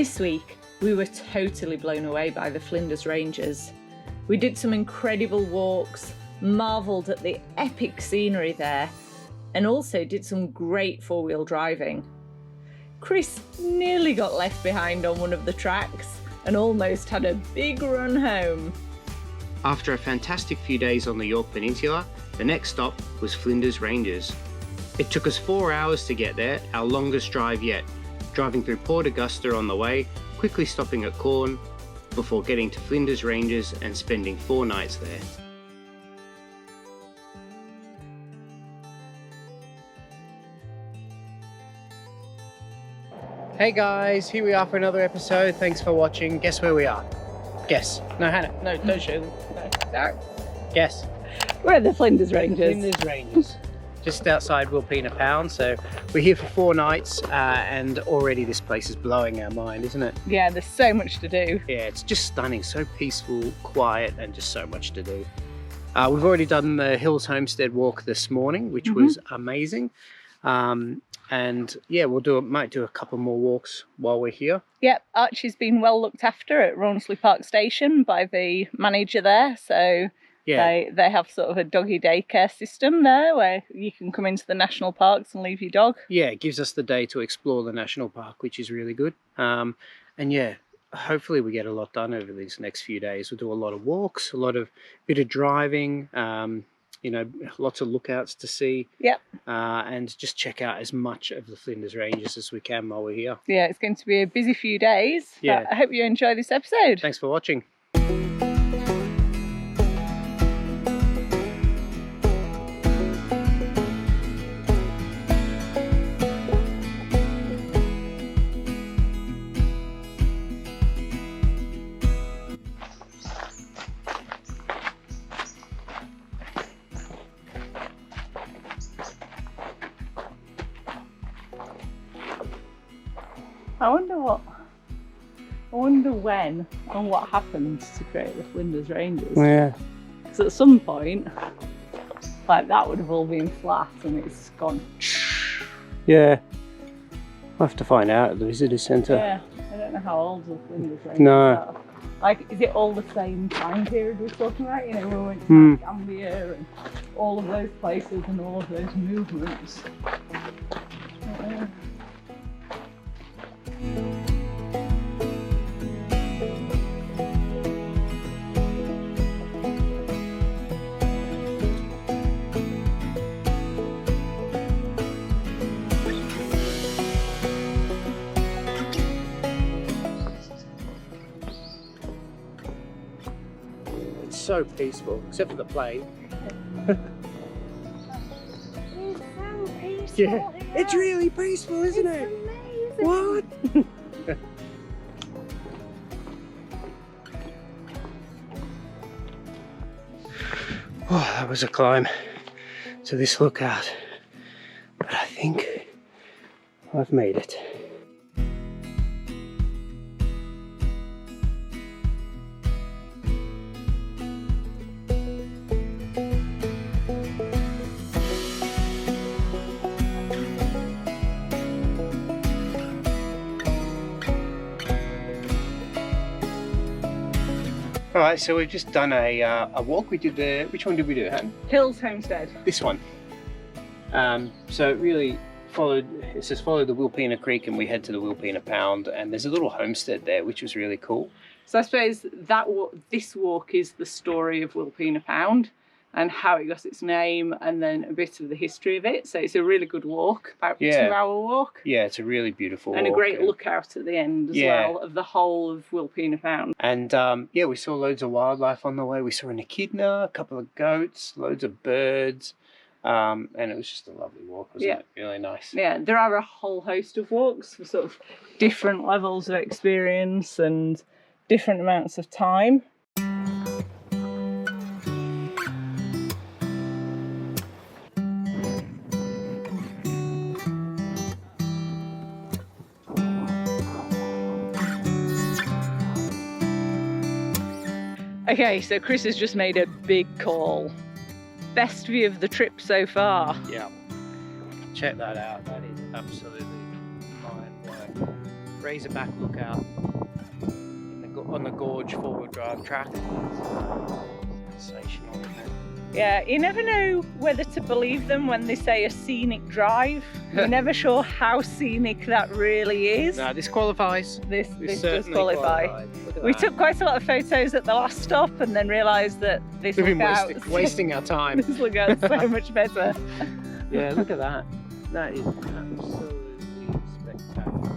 This week, we were totally blown away by the Flinders Ranges. We did some incredible walks, marvelled at the epic scenery there, and also did some great four-wheel driving. Chris nearly got left behind on one of the tracks and almost had a big run home. After a fantastic few days on the York Peninsula, the next stop was Flinders Ranges. It took us 4 hours to get there, our longest drive yet, driving through Port Augusta on the way, quickly stopping at Corn, before getting to Flinders Ranges and spending 4 nights there. Hey guys, here we are for another episode. Thanks for watching. Guess where we are? Guess. No, Hannah. No, don't show them. No. Guess. We're at the Flinders Ranges. Flinders Ranges. Just outside Wilpena Pound. So we're here for 4 nights and already this place is blowing our mind, isn't it? Yeah, there's so much to do. Yeah, it's just stunning. So peaceful, quiet, and just so much to do. We've already done the Hills Homestead walk this morning, which was amazing. And yeah, might do a couple more walks while we're here. Yep, Archie's been well looked after at Rawnsley Park Station by the manager there. So yeah, they have sort of a doggy daycare system there where you can come into the national parks and leave your dog. Yeah, it gives us the day to explore the national park, which is really good. And yeah, hopefully we get a lot done over these next few days. We'll do a lot of walks, a bit of driving, you know, lots of lookouts to see. Yep. And just check out as much of the Flinders Ranges as we can while we're here. Yeah, it's going to be a busy few days. Yeah. I hope you enjoy this episode. Thanks for watching. I wonder when and what happened to create the Flinders Ranges. Yeah. Because at some point, like that would have all been flat and it's gone. Yeah. We'll have to find out at the visitor centre. Yeah. I don't know how old the Flinders Ranges are. Like, is it all the same time period we're talking about? You know, we went to Gambia and all of those places and all of those movements. So peaceful, except for the plane. It's so peaceful. Yeah, it's really peaceful, isn't it? Amazing. What? Oh, that was a climb to this lookout, but I think I've made it. Alright, so we've just done a walk. We did which one did we do, Han? Hills Homestead. This one. So it really it says follow the Wilpena Creek and we head to the Wilpena Pound and there's a little homestead there which was really cool. So I suppose this walk is the story of Wilpena Pound and how it got its name and then a bit of the history of it. So it's a really good walk, about 2 hour walk. Yeah, it's a really beautiful and walk. A great lookout at the end as well of the whole of Wilpena Pound. And yeah, we saw loads of wildlife on the way. We saw an echidna, a couple of goats, loads of birds. And it was just a lovely walk, wasn't it? Really nice. Yeah, there are a whole host of walks for sort of different levels of experience and different amounts of time. Okay, so Chris has just made a big call. Best view of the trip so far. Yeah. Check that out. That is absolutely mind-blowing. Razorback lookout on the Gorge forward drive track. It's sensational, isn't it? Yeah, you never know whether to believe them when they say a scenic drive. You're never sure how scenic that really is. No, this qualifies. This does qualify. We took quite a lot of photos at the last stop and then realised that this We've been lookout... wasting our time. This lookout's so much better. Yeah, look at that. That is absolutely spectacular.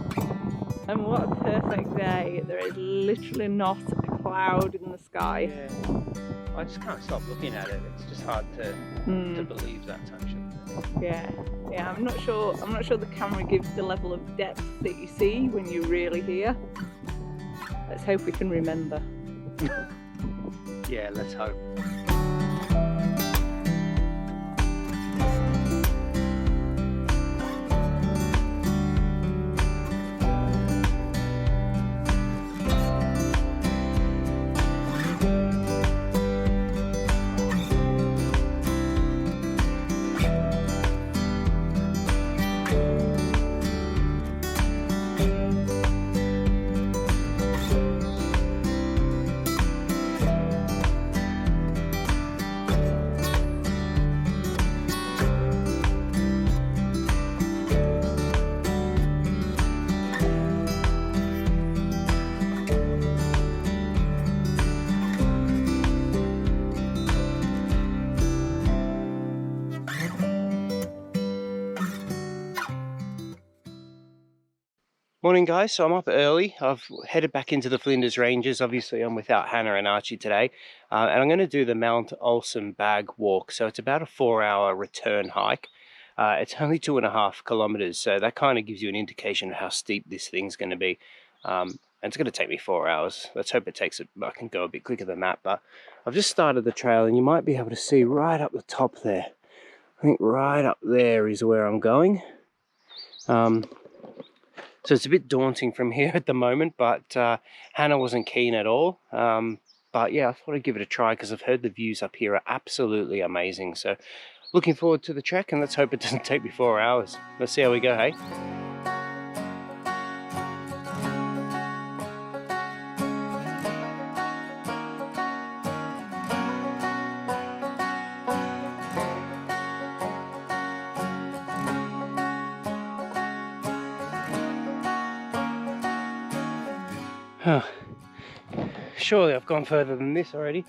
And what a perfect day. There is literally not a cloud in the sky. Yeah. I just can't stop looking at it. It's just hard to believe that actually. Yeah, I'm not sure the camera gives the level of depth that you see when you're really here. Let's hope we can remember. Yeah, let's hope. Morning guys, so I'm up early. I've headed back into the Flinders Ranges. Obviously I'm without Hannah and Archie today. And I'm going to do the Mount Ohlssen Bagge walk. So it's about a 4-hour return hike. It's only 2.5 kilometers, so that kind of gives you an indication of how steep this thing's going to be. And it's going to take me 4 hours. Let's hope I can go a bit quicker than that. But I've just started the trail and you might be able to see right up the top there. I think right up there is where I'm going. So it's a bit daunting from here at the moment, but Hannah wasn't keen at all. But yeah, I thought I'd give it a try because I've heard the views up here are absolutely amazing. So looking forward to the trek, and let's hope it doesn't take me 4 hours. Let's see how we go, hey? Surely I've gone further than this already.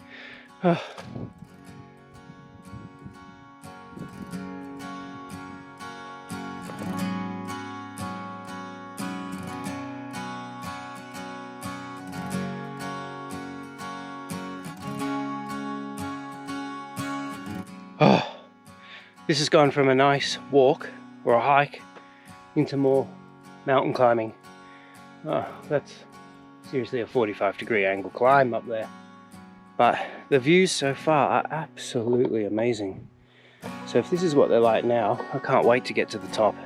This has gone from a nice walk or a hike into more mountain climbing. That's seriously a 45-degree angle climb up there. But the views so far are absolutely amazing. So if this is what they're like now, I can't wait to get to the top.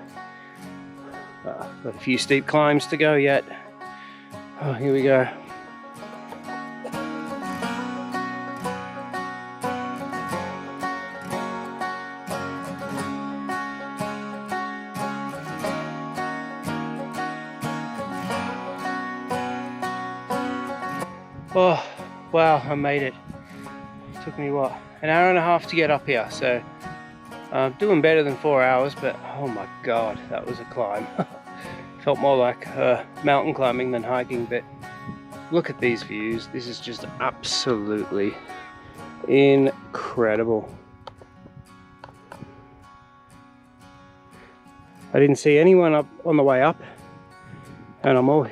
Got a few steep climbs to go yet. Oh, here we go. Oh, wow, I made it. Took me, what, an hour and a half to get up here, so I'm doing better than 4 hours, but oh my god, that was a climb. Felt more like mountain climbing than hiking, but look at these views. This is just absolutely incredible. I didn't see anyone up on the way up, and I'm all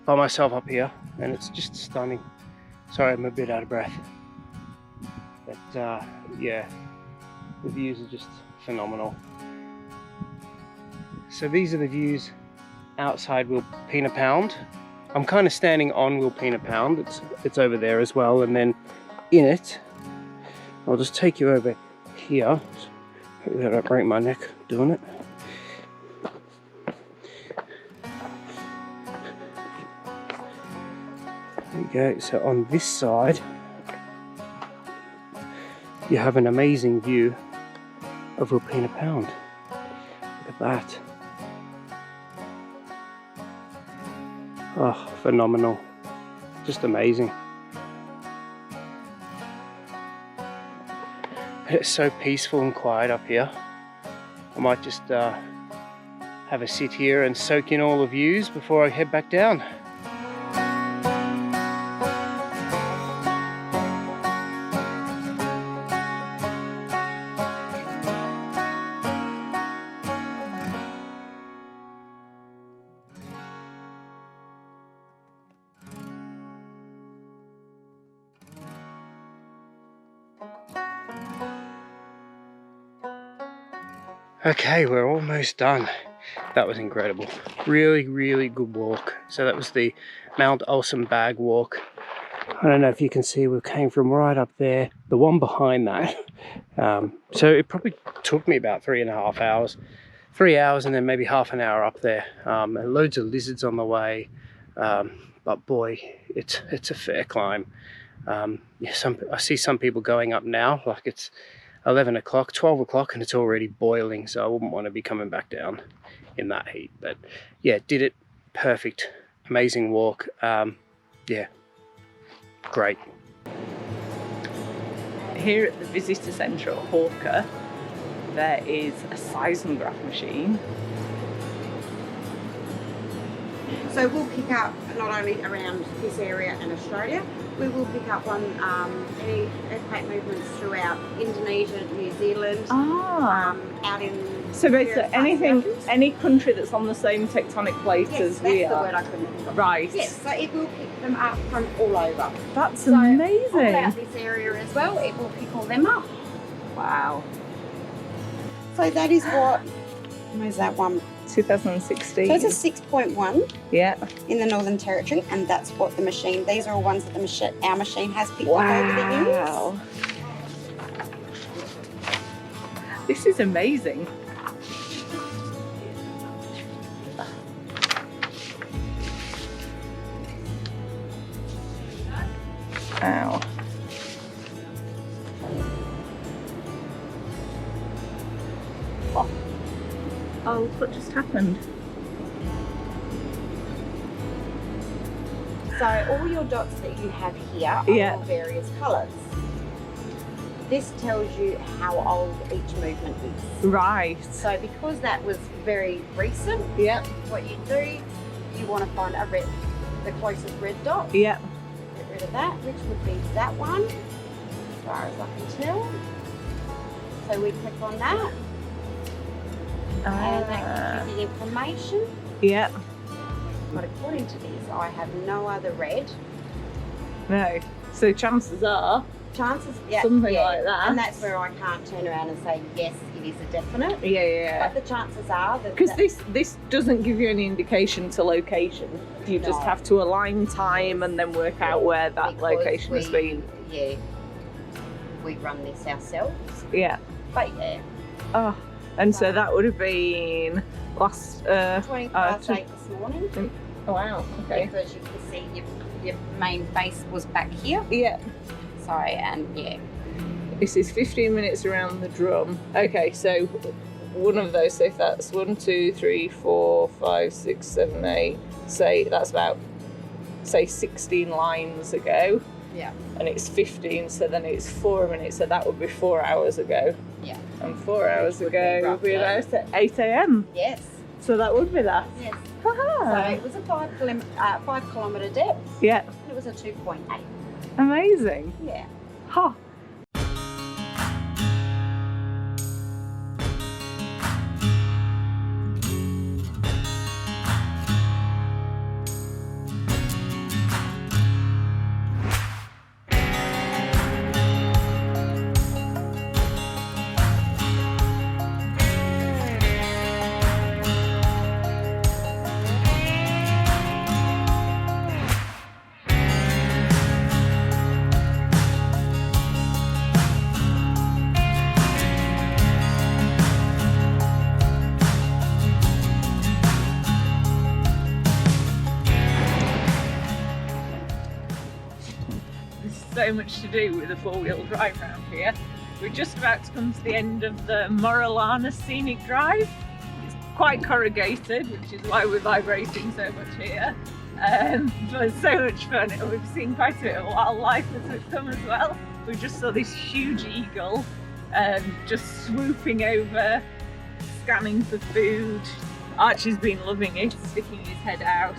by myself up here, and it's just stunning. Sorry, I'm a bit out of breath. But yeah, the views are just phenomenal. So these are the views outside Wilpena Pound. I'm kind of standing on Wilpena Pound. It's over there as well, and then in it, I'll just take you over here. Hopefully I don't break my neck doing it. There we go. So on this side, you have an amazing view of Wilpena Pound. Look at that. Oh, phenomenal. Just amazing. It's so peaceful and quiet up here. I might just have a sit here and soak in all the views before I head back down. Okay, we're almost done. That was incredible. Really, really good walk. So that was the Mount Ohlssen Bagge walk. I don't know if you can see, we came from right up there, the one behind that. So it probably took me about 3.5 hours. 3 hours and then maybe half an hour up there. And loads of lizards on the way. But boy, it's a fair climb. Yeah, I see some people going up now, like it's 11 o'clock, 12 o'clock, and it's already boiling, so I wouldn't want to be coming back down in that heat. But yeah, did it. Perfect. Amazing walk. Yeah, great. Here at the visitor centre at Hawker, there is a seismograph machine. So we'll pick up not only around this area and Australia, we will pick up on any earthquake movements throughout Indonesia, New Zealand, out in... So basically anything, any country that's on the same tectonic plate as we that's the are. word I couldn't think of. Right. Yes, so it will pick them up from all over. That's so amazing. all about this area as well, it will pick all them up. Wow. So that is what... Where's that one? 2016. So it's a 6.1 Yeah. in the Northern Territory, and that's what the machine, these are all ones that our machine has picked up over the years. Wow. This is amazing. Ow. Oh, what just happened? So all your dots that you have here are all various colours. This tells you how old each movement is. Right. So because that was very recent, what you do, you want to find a red, the closest red dot. Yeah. Get rid of that, which would be that one, as far as I can tell. So we click on that. And that gives you the information. Yeah. But according to this, I have no other red. No. So chances are something like that. And that's where I can't turn around and say, yes, it is a definite. Yeah. But the chances are that... Because this doesn't give you any indication to location. You just have to align time and then work out where that location has been. Yeah. We run this ourselves. Yeah. But yeah. Oh. And so that would have been last... 20 past 8 this morning. Oh, wow, okay. Because you can see your main base was back here. Yeah. So, and yeah. This is 15 minutes around the drum. Okay, so one of those, so if that's 1, 2, 3, 4, 5, 6, 7, 8, say that's about, say 16 lines ago. Yeah. And it's 15, so then it's 4 minutes, so that would be 4 hours ago. Yeah. And 4 hours ago would be about 8 a.m. Yes. So that would be that. Yes. Ha-ha. So it was a 5 kilometre depth. Yeah. And it was a 2.8. Amazing. Yeah. Huh. So much to do with a 4-wheel drive around here. We're just about to come to the end of the Morellana scenic drive. It's quite corrugated, which is why we're vibrating so much here. But so much fun. And we've seen quite a bit of wildlife as we've come as well. We just saw this huge eagle just swooping over, scanning for food. Archie's been loving it, sticking his head out.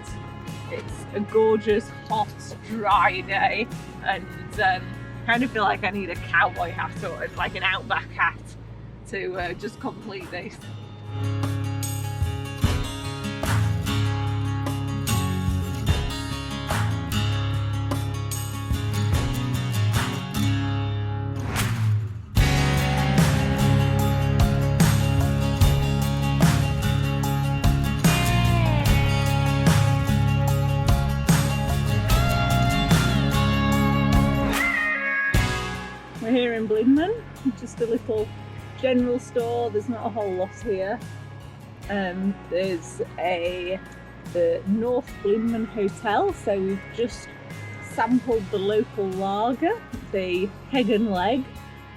It's a gorgeous, hot, dry day, and kind of feel like I need a cowboy hat or like an Outback hat to just complete this. We're here in Blinman, just a little general store. There's not a whole lot here. There's the North Blinman Hotel, so we've just sampled the local lager, the Head and Leg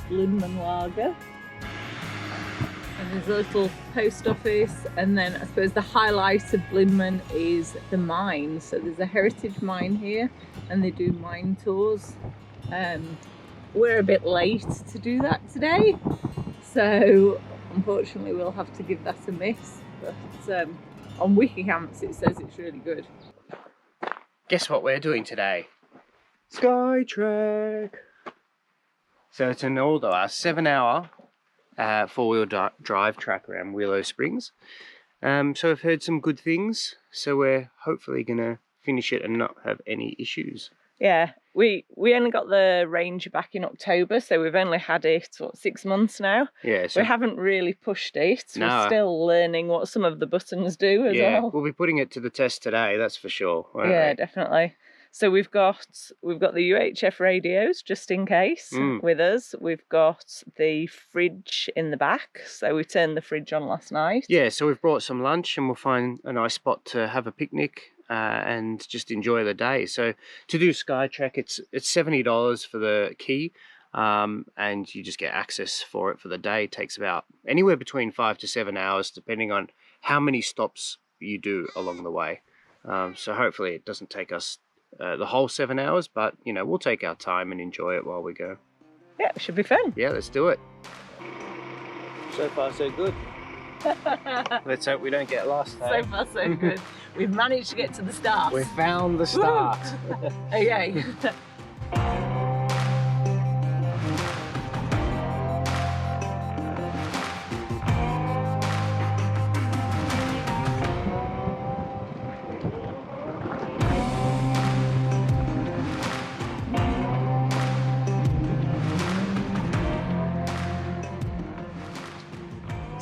Blinman lager. And there's a little post office, and then I suppose the highlight of Blinman is the mine. So there's a heritage mine here, and they do mine tours. We're a bit late to do that today, so unfortunately we'll have to give that a miss, but on Wikicamps it says it's really good. Guess what we're doing today? Skytrek! So it's an older 7-hour four-wheel drive track around Willow Springs. So I've heard some good things, so we're hopefully going to finish it and not have any issues. Yeah, we only got the Ranger back in October, so we've only had it, 6 months now? Yeah. So we haven't really pushed it. No. We're still learning what some of the buttons do as yeah, well. We'll be putting it to the test today, that's for sure. Yeah, definitely. So we've got the UHF radios just in case with us. We've got the fridge in the back, so we turned the fridge on last night. Yeah, so we've brought some lunch and we'll find a nice spot to have a picnic and just enjoy the day. So to do Skytrek, it's $70 for the key, and you just get access for it for the day. It takes about anywhere between 5 to 7 hours, depending on how many stops you do along the way. So hopefully it doesn't take us the whole 7 hours, but you know, we'll take our time and enjoy it while we go. Yeah, it should be fun. Yeah, let's do it. So far so good. Let's hope we don't get lost. So far so good. We've managed to get to the start. We found the start. Okay.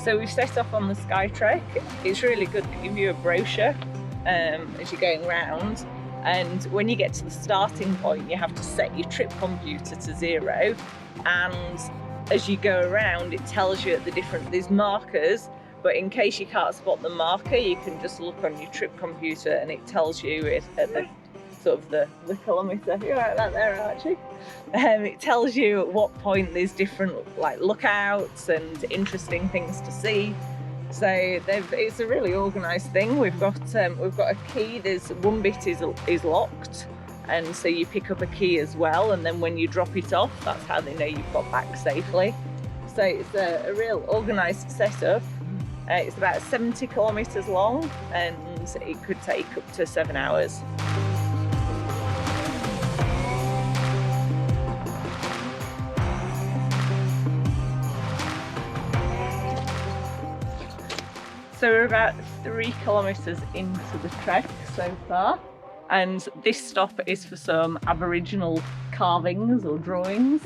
So we've set off on the Skytrek. It's really good. They give you a brochure as you're going round, and when you get to the starting point you have to set your trip computer to 0, and as you go around it tells you at the different, there's markers, but in case you can't spot the marker you can just look on your trip computer and it tells you it at the sort of the kilometre. You're right about there, Archie. It tells you at what point there's different like lookouts and interesting things to see. So it's a really organised thing. We've got a key. There's one bit is locked, and so you pick up a key as well. And then when you drop it off, that's how they know you've got back safely. So it's a real organised setup. It's about 70 kilometres long, and it could take up to 7 hours. So we're about 3 kilometres into the trek so far, and this stop is for some Aboriginal carvings or drawings.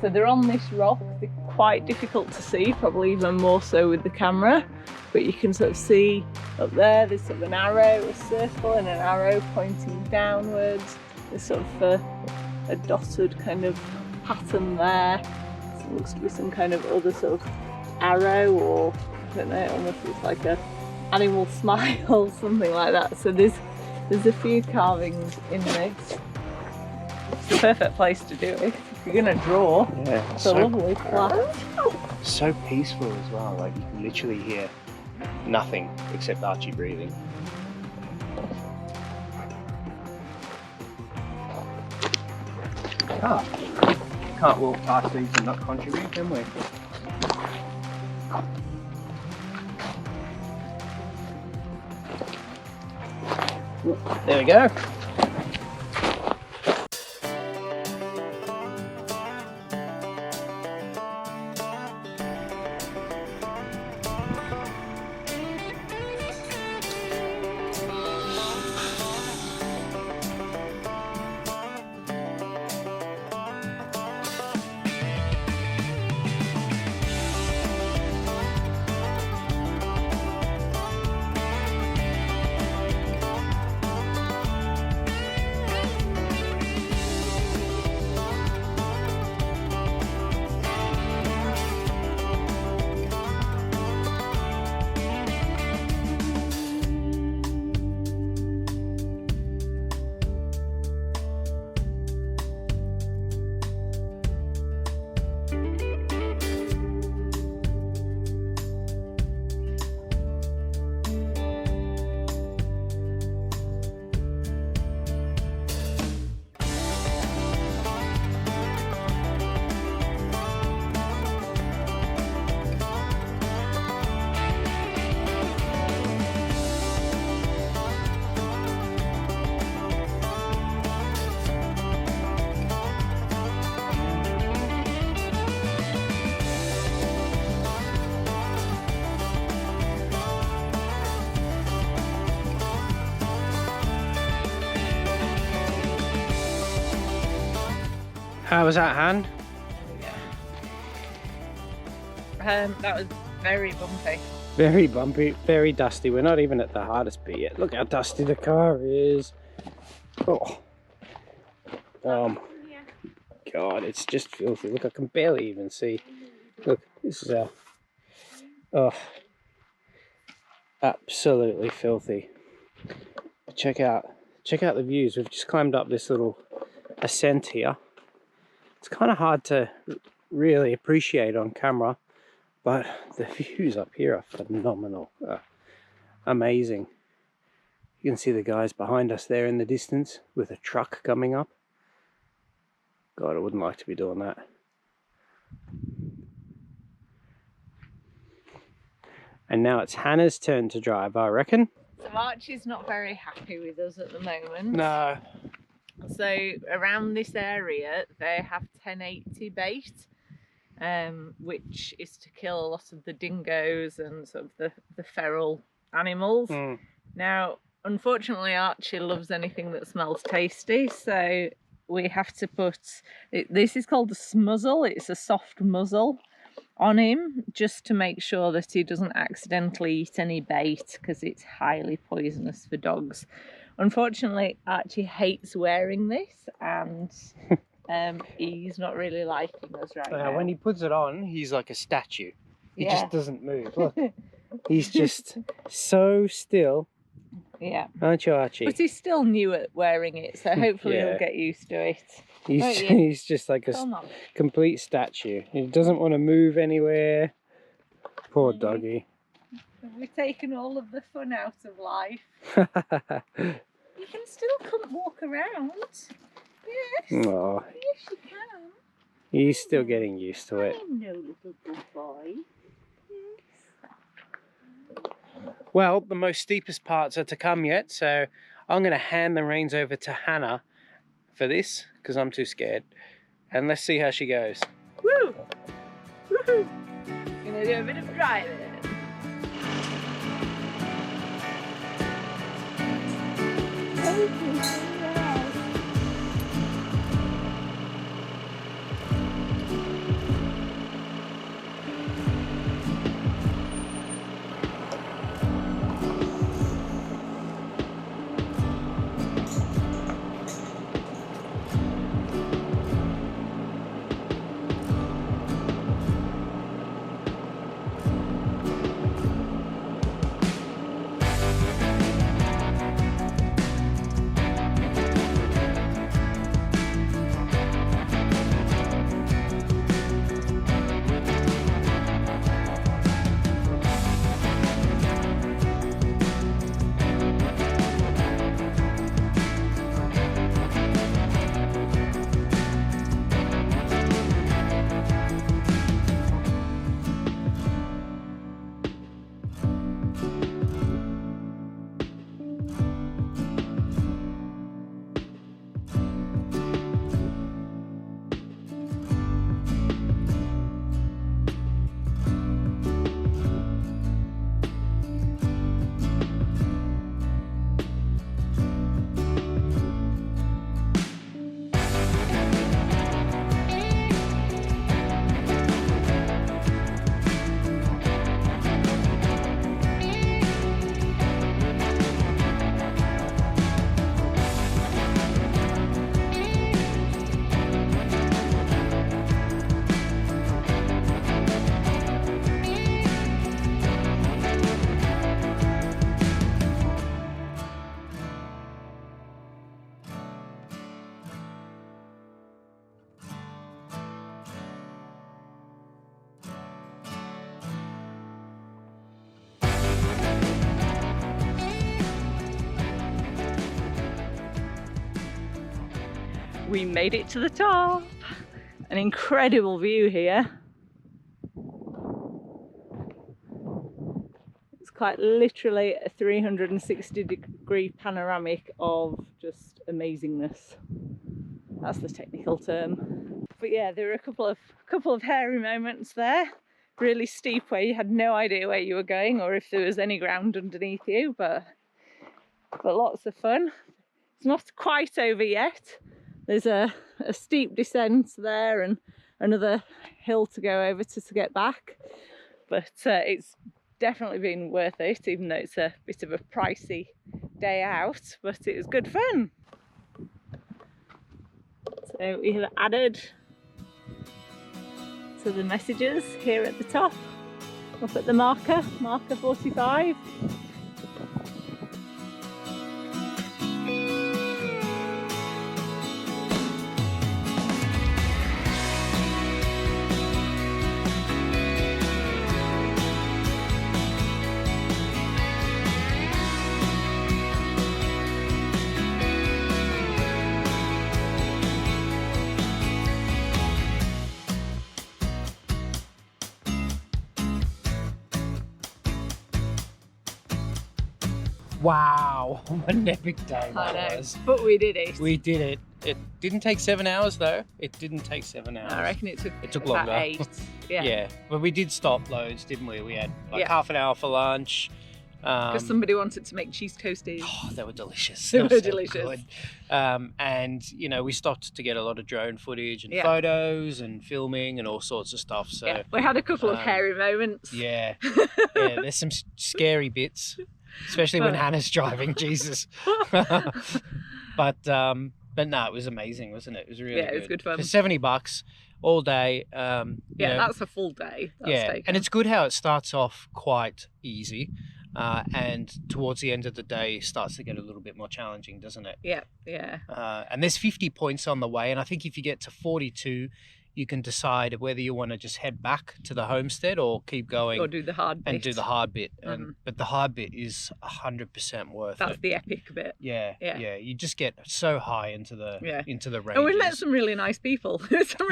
So they're on this rock. They're quite difficult to see, probably even more so with the camera, but you can sort of see up there, there's sort of an arrow, a circle and an arrow pointing downwards. There's sort of a dotted kind of pattern there. So it looks to be some kind of other sort of arrow, or I don't know, almost looks like a animal smile, something like that. So there's a few carvings in this. It's the perfect place to do it if you're gonna draw. Yeah, it's a lovely flat. So peaceful as well. Like you can literally hear nothing except Archie breathing. Can't walk past these and not contribute, can we? There we go. How was that, Han? That was very bumpy. Very bumpy, very dusty. We're not even at the hardest bit yet. Look how dusty the car is. Oh. God, it's just filthy. Look, I can barely even see. Look, this is our... Oh. Absolutely filthy. But check out the views. We've just climbed up this little ascent here. It's kind of hard to really appreciate on camera, but the views up here are phenomenal. Amazing. You can see the guys behind us there in the distance with a truck coming up. God, I wouldn't like to be doing that. And now it's Hannah's turn to drive, I reckon. So Archie's not very happy with us at the moment. No. So around this area they have 1080 bait, which is to kill a lot of the dingoes and sort of the feral animals. Now, unfortunately, Archie loves anything that smells tasty, so we have to put, this is called a smuzzle, it's a soft muzzle on him, just to make sure that he doesn't accidentally eat any bait, because it's highly poisonous for dogs. Unfortunately, Archie hates wearing this, and he's not really liking us right now. When he puts it on, he's like a statue. He just doesn't move. Look, he's just so still. Yeah. Aren't you, Archie? But he's still new at wearing it, so hopefully he'll get used to it. He's just like a complete statue. He doesn't want to move anywhere. Poor doggy. We've taken all of the fun out of life. You can still come walk around. Yes. Oh. Yes, you can. He's still getting used to it. I know, little good boy. Well, the most steepest parts are to come yet, so I'm going to hand the reins over to Hannah for this, because I'm too scared. And let's see how she goes. Woo! Woohoo! Gonna do a bit of driving. We made it to the top. An incredible view here. It's quite literally a 360-degree panoramic of just amazingness. That's the technical term. But yeah, there were a couple of hairy moments there. Really steep where you had no idea where you were going or if there was any ground underneath you, but lots of fun. It's not quite over yet. There's a steep descent there and another hill to go over to get back, but it's definitely been worth it, even though it's a bit of a pricey day out, but it was good fun. So we have added to the messages here at the top, up at the marker 45. Wow, what an epic day that was. But we did it. We did it. It didn't take 7 hours though. It didn't take 7 hours. I reckon it took longer. about 8. Yeah. Yeah, but we did stop loads, didn't we? We had like half an hour for lunch. Because somebody wanted to make cheese toasties. Oh, they were delicious. They were so delicious. Good. And you know, we stopped to get a lot of drone footage and photos and filming and all sorts of stuff. So yeah, we had a couple of hairy moments. Yeah, yeah. There's some scary bits, especially when Hannah's driving. Jesus. But no, it was amazing, wasn't it? It was really good. It was good fun. For $70 all day. Yeah, that's a full day. And it's good how it starts off quite easy. And towards the end of the day starts to get a little bit more challenging, doesn't it? Yeah. And there's 50 points on the way, and I think if you get to 42, you can decide whether you want to just head back to the homestead or keep going or do the hard bit. And do the hard bit. But the hard bit is 100% worth it. That's the epic bit. Yeah. You just get so high into the ranges. And we met some really nice people. Some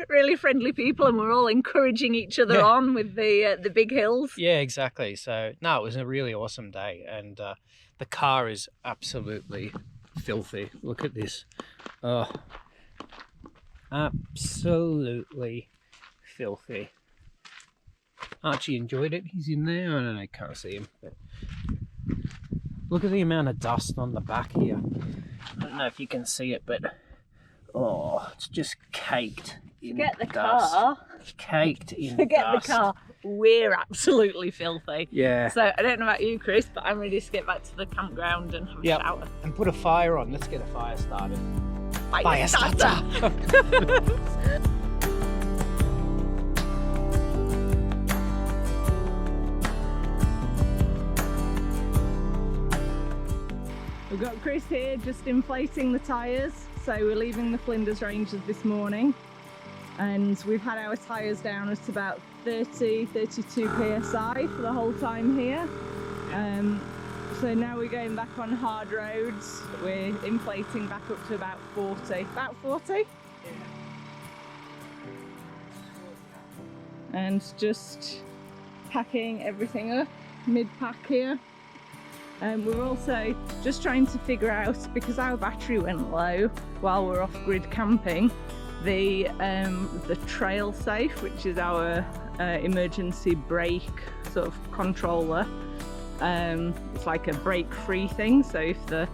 really friendly people, and we're all encouraging each other on with the big hills. Yeah, exactly. So no, it was a really awesome day, and the car is absolutely filthy. Look at this. Oh. Absolutely filthy. Archie enjoyed it. He's in there. I don't know, can't see him. But look at the amount of dust on the back here. I don't know if you can see it, but it's just caked in Forget the dust. car. Caked in Forget dust. the car. We're absolutely filthy. Yeah. So I don't know about you, Chris, but I'm ready to get back to the campground and have a shower. And put a fire on. Let's get a fire started. Fire starter. We've got Chris here just inflating the tyres. So we're leaving the Flinders Ranges this morning, and we've had our tyres down at about 32 psi for the whole time here. So now we're going back on hard roads. We're inflating back up to about 40. About 40? Yeah. And just packing everything up, mid-pack here. We're also just trying to figure out, because our battery went low while we're off-grid camping, the trail safe, which is our emergency brake sort of controller. It's like a brake-free thing, so if the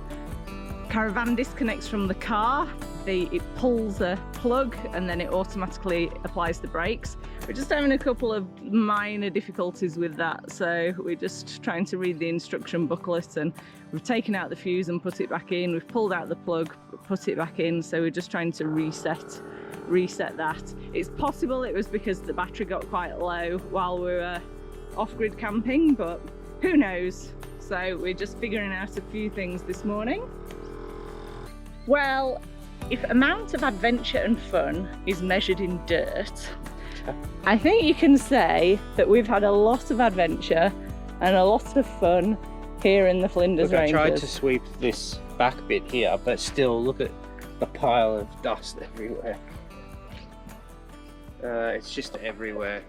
caravan disconnects from the car, it pulls a plug and then it automatically applies the brakes. We're just having a couple of minor difficulties with that, so we're just trying to read the instruction booklet, and we've taken out the fuse and put it back in, we've pulled out the plug, put it back in, so we're just trying to reset that. It's possible it was because the battery got quite low while we were off-grid camping, but who knows? So we're just figuring out a few things this morning. Well, if amount of adventure and fun is measured in dirt, I think you can say that we've had a lot of adventure and a lot of fun here in the Flinders Ranges. I tried to sweep this back bit here, but still, look at a pile of dust everywhere. It's just everywhere.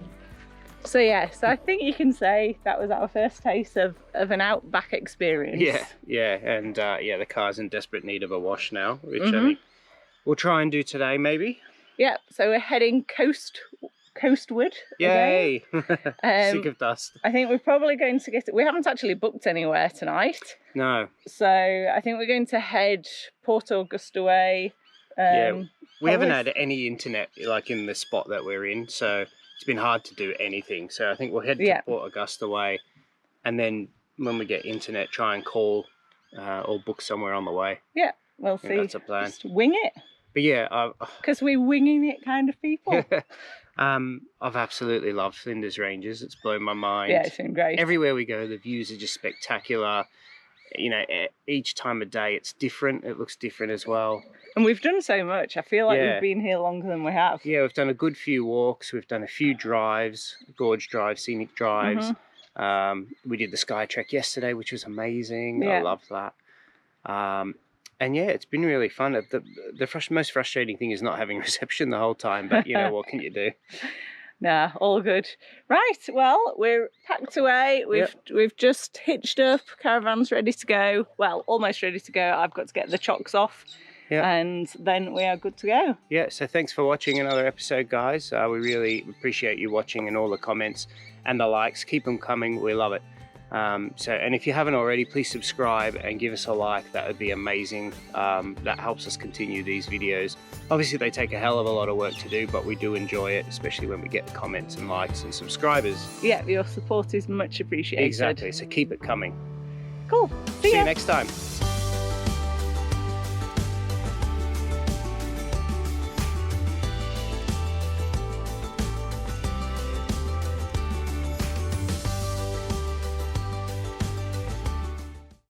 So yeah, so I think you can say that was our first taste of an Outback experience. Yeah, and yeah, the car's in desperate need of a wash now, which I think we'll try and do today, maybe. Yeah, so we're heading coastward. Yay! Sick of dust. I think we're probably going to we haven't actually booked anywhere tonight. No. So I think we're going to head Port Augusta way. Yeah, we haven't had any internet like in the spot that we're in, so it's been hard to do anything. So I think we'll head to Port Augusta way, and then when we get internet, try and call or book somewhere on the way. Yeah, we'll see. That's a plan. Just wing it. But yeah, because we're winging it kind of people. I've absolutely loved Flinders Ranges. It's blown my mind. Yeah, it's been great. Everywhere we go, the views are just spectacular. You know, each time of day it's different. It looks different as well. And we've done so much. I feel like we've been here longer than we have. Yeah, we've done a good few walks. We've done a few drives, gorge drives, scenic drives. We did the Skytrek yesterday, which was amazing. Yeah. I loved that. And yeah, it's been really fun. The most frustrating thing is not having reception the whole time, but you know, what can you do? Nah, all good. Right, well, we're packed away. We've just hitched up. Caravan's ready to go. Well, almost ready to go. I've got to get the chocks off. Yeah. And then we are good to go. Yeah, so thanks for watching another episode, guys. We really appreciate you watching and all the comments and the likes. Keep them coming. We love it. And if you haven't already, please subscribe and give us a like. That would be amazing. That helps us continue these videos. Obviously, they take a hell of a lot of work to do, but we do enjoy it, especially when we get comments and likes and subscribers. Yeah, your support is much appreciated. Exactly, so keep it coming. Cool. See you next time.